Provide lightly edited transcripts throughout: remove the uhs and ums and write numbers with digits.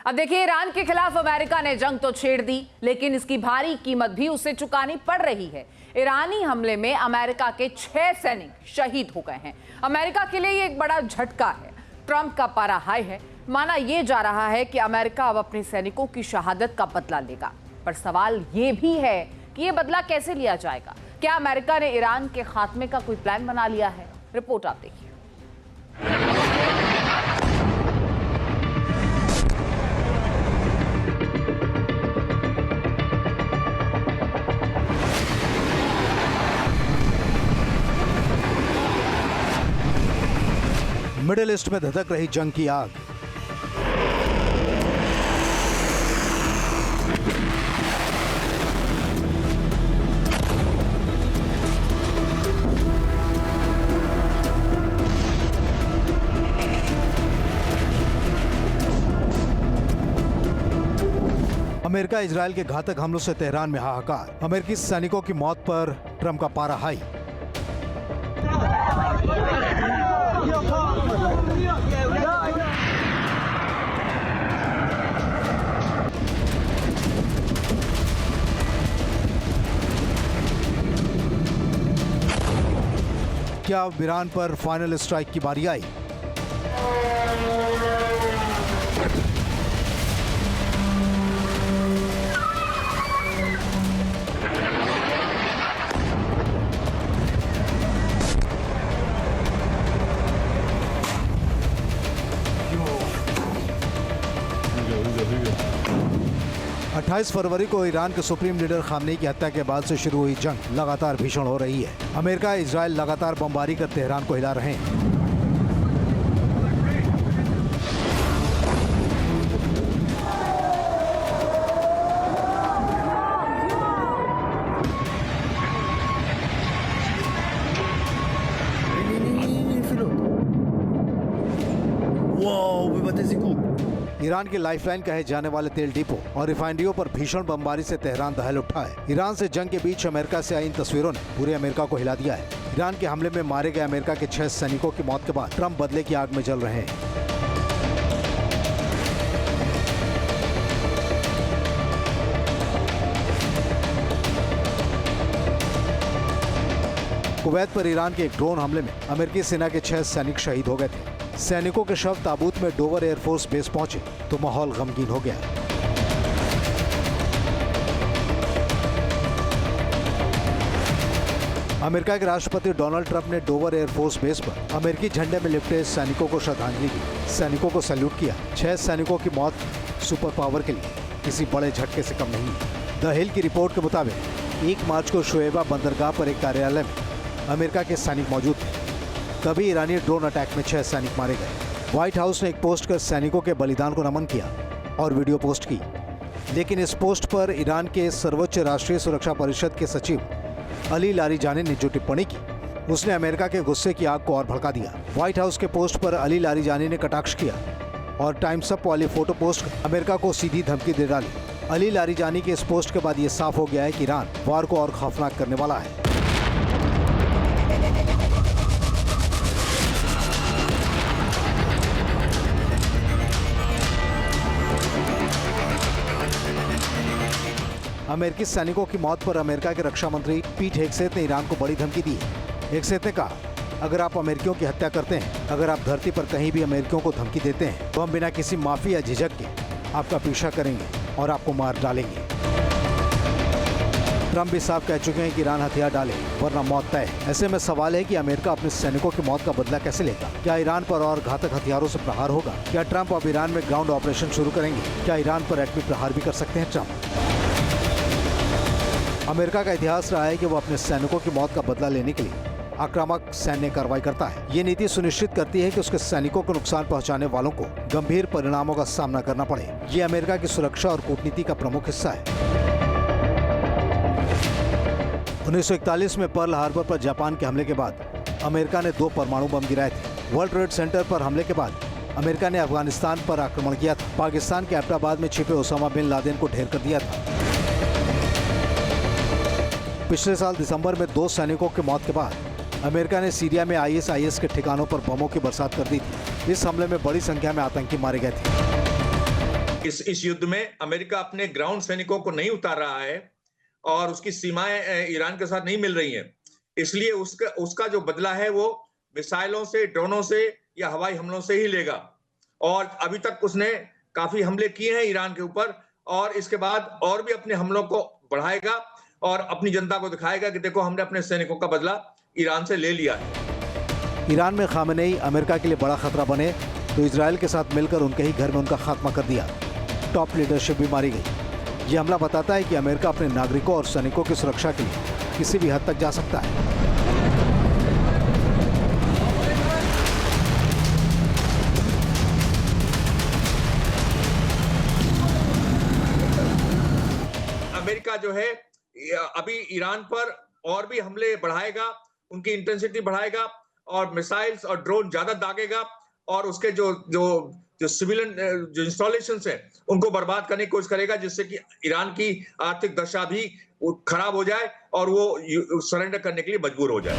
अब देखिए, ईरान के खिलाफ अमेरिका ने जंग तो छेड़ दी, लेकिन इसकी भारी कीमत भी उसे चुकानी पड़ रही है। ईरानी हमले में अमेरिका के 6 सैनिक शहीद हो गए हैं। अमेरिका के लिए ये एक बड़ा झटका है। ट्रंप का पारा हाई है। माना यह जा रहा है कि अमेरिका अब अपने सैनिकों की शहादत का बदला लेगा, पर सवाल ये भी है कि यह बदला कैसे लिया जाएगा। क्या अमेरिका ने ईरान के खात्मे का कोई प्लान बना लिया है? रिपोर्ट आप देखिए। मिडिल ईस्ट में धधक रही जंग की आग। अमेरिका इजरायल के घातक हमलों से तेहरान में हाहाकार। अमेरिकी सैनिकों की मौत पर ट्रंप का पारा हाई। क्या अब ईरान पर फाइनल स्ट्राइक की बारी आई? अट्ठाईस फरवरी को ईरान के सुप्रीम लीडर खामनेई की हत्या के बाद से शुरू हुई जंग लगातार भीषण हो रही है। अमेरिका इजरायल लगातार बमबारी कर तेहरान को हिला रहे हैं। ईरान की लाइफलाइन कहे जाने वाले तेल डिपो और रिफाइनरियों पर भीषण बमबारी से तेहरान दहल उठा है। ईरान से जंग के बीच अमेरिका से आई इन तस्वीरों ने पूरे अमेरिका को हिला दिया है। ईरान के हमले में मारे गए अमेरिका के 6 सैनिकों की मौत के बाद ट्रंप बदले की आग में जल रहे हैं। कुवैत पर ईरान के एक ड्रोन हमले में अमेरिकी सेना के 6 सैनिक शहीद हो गए थे। सैनिकों के शव ताबूत में डोवर एयरफोर्स बेस पहुंचे तो माहौल गमगीन हो गया। अमेरिका के राष्ट्रपति डोनाल्ड ट्रंप ने डोवर एयरफोर्स बेस पर अमेरिकी झंडे में लिपटे सैनिकों को श्रद्धांजलि दी, सैनिकों को सैल्यूट किया। 6 सैनिकों की मौत सुपर पावर के लिए किसी बड़े झटके से कम नहीं। द हिल की रिपोर्ट के मुताबिक 1 मार्च को शुएबा बंदरगाह पर एक कार्यालय में अमेरिका के सैनिक मौजूद थे। तभी ईरानी ड्रोन अटैक में 6 सैनिक मारे गए। व्हाइट हाउस ने एक पोस्ट कर सैनिकों के बलिदान को नमन किया और वीडियो पोस्ट की, लेकिन इस पोस्ट पर ईरान के सर्वोच्च राष्ट्रीय सुरक्षा परिषद के सचिव अली लारिजानी ने जो टिप्पणी की, उसने अमेरिका के गुस्से की आग को और भड़का दिया। व्हाइट हाउस के पोस्ट पर अली लारिजानी ने कटाक्ष किया और टाइम्स अप वाली फोटो पोस्ट कर अमेरिका को सीधी धमकी दे डाली। अली लारिजानी के इस पोस्ट के बाद ये साफ हो गया है कि ईरान वार को और खौफनाक करने वाला है। अमेरिकी सैनिकों की मौत पर अमेरिका के रक्षा मंत्री पीट हेगसेथ ने ईरान को बड़ी धमकी दी। हेगसेथ ने कहा, अगर आप अमेरिकियों की हत्या करते हैं, अगर आप धरती पर कहीं भी अमेरिकियों को धमकी देते हैं, तो हम बिना किसी माफी या झिझक के आपका पीछा करेंगे और आपको मार डालेंगे। ट्रंप भी साफ कह चुके हैं कि ईरान हथियार डाले वरना मौत तय है। ऐसे में सवाल है कि अमेरिका अपने सैनिकों की मौत का बदला कैसे लेगा? क्या ईरान पर और घातक हथियारों से प्रहार होगा? क्या ट्रंप अब ईरान में ग्राउंड ऑपरेशन शुरू करेंगे? क्या ईरान पर एटमी प्रहार भी कर सकते हैं ट्रंप? अमेरिका का इतिहास रहा है कि वो अपने सैनिकों की मौत का बदला लेने के लिए आक्रामक सैन्य कार्रवाई करता है। ये नीति सुनिश्चित करती है कि उसके सैनिकों को नुकसान पहुंचाने वालों को गंभीर परिणामों का सामना करना पड़े। ये अमेरिका की सुरक्षा और कूटनीति का प्रमुख हिस्सा है। 1941 में पर्ल हार्बर पर जापान के हमले के बाद अमेरिका ने 2 परमाणु बम गिराए थे। वर्ल्ड ट्रेड सेंटर पर हमले के बाद अमेरिका ने अफगानिस्तान पर आक्रमण किया था। पाकिस्तान के एबटाबाद में छिपे ओसामा बिन लादेन को ढेर कर दिया था। पिछले साल दिसंबर में 2 सैनिकों की मौत के बाद अमेरिका ने सीरिया में ISIS के ठिकानों पर बमों की बरसात कर दी थी। इस हमले में बड़ी संख्या में आतंकी मारे गए थे। इस युद्ध में अमेरिका अपने ग्राउंड सैनिकों को नहीं उतार रहा है और उसकी सीमाएं ईरान के साथ नहीं मिल रही हैं, इसलिए उसका जो बदला है वो मिसाइलों से, ड्रोनों से या हवाई हमलों से ही लेगा। और अभी तक उसने काफी हमले किए हैं ईरान के ऊपर और इसके बाद और भी अपने हमलों को बढ़ाएगा और अपनी जनता को दिखाएगा कि देखो हमने अपने सैनिकों का बदला ईरान से ले लिया है। ईरान में खामेनेई अमेरिका के लिए बड़ा खतरा बने तो इजराइल के साथ मिलकर उनके ही घर में उनका खात्मा कर दिया। टॉप लीडरशिप भी मारी गई। ये हमला बताता है कि अमेरिका अपने नागरिकों और सैनिकों की सुरक्षा के लिए किसी भी हद तक जा सकता है। अमेरिका जो है अभी ईरान पर और भी हमले बढ़ाएगा, उनकी इंटेंसिटी बढ़ाएगा और मिसाइल्स और ड्रोन ज्यादा दागेगा और उसके जो सिविलियन जो इंस्टॉलेशंस हैं उनको बर्बाद करने की कोशिश करेगा, जिससे कि ईरान की आर्थिक दशा भी खराब हो जाए और वो सरेंडर करने के लिए मजबूर हो जाए।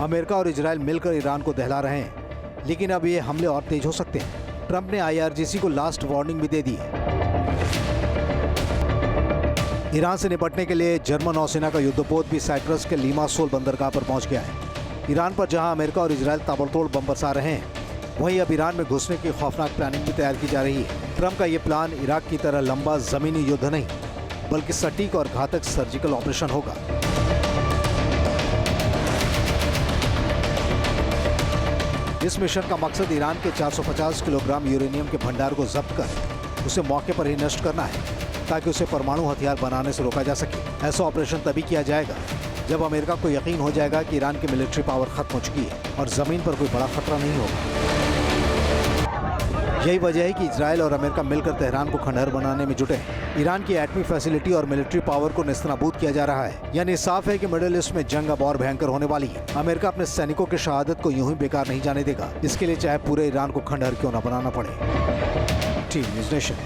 अमेरिका और इजराइल मिलकर ईरान को दहला रहे हैं, लेकिन अब ये हमले और तेज हो सकते हैं। ट्रंप ने IRGC को लास्ट वार्निंग भी दे दी है। ईरान से निपटने के लिए जर्मन नौसेना का युद्धपोत भी साइप्रस के लिमासोल बंदरगाह पर पहुंच गया है। ईरान पर जहां अमेरिका और इजराइल ताबड़तोड़ बम बरसा रहे हैं, वहीं अब ईरान में घुसने की खौफनाक प्लानिंग भी तैयार की जा रही है। ट्रंप का ये प्लान इराक की तरह लंबा जमीनी युद्ध नहीं, बल्कि सटीक और घातक सर्जिकल ऑपरेशन होगा। इस मिशन का मकसद ईरान के 450 किलोग्राम यूरेनियम के भंडार को जब्त कर उसे मौके पर ही नष्ट करना है, ताकि उसे परमाणु हथियार बनाने से रोका जा सके। ऐसा ऑपरेशन तभी किया जाएगा जब अमेरिका को यकीन हो जाएगा कि ईरान की मिलिट्री पावर खत्म हो चुकी है और जमीन पर कोई बड़ा खतरा नहीं होगा। यही वजह है कि इजराइल और अमेरिका मिलकर तेहरान को खंडहर बनाने में जुटे हैं। ईरान की एटमी फैसिलिटी और मिलिट्री पावर को नेस्तनाबूद किया जा रहा है। यानी साफ है कि मिडिल ईस्ट में जंग अब और भयंकर होने वाली है। अमेरिका अपने सैनिकों की शहादत को यूं ही बेकार नहीं जाने देगा, इसके लिए चाहे पूरे ईरान को खंडहर क्यों न बनाना पड़े। TV news nation.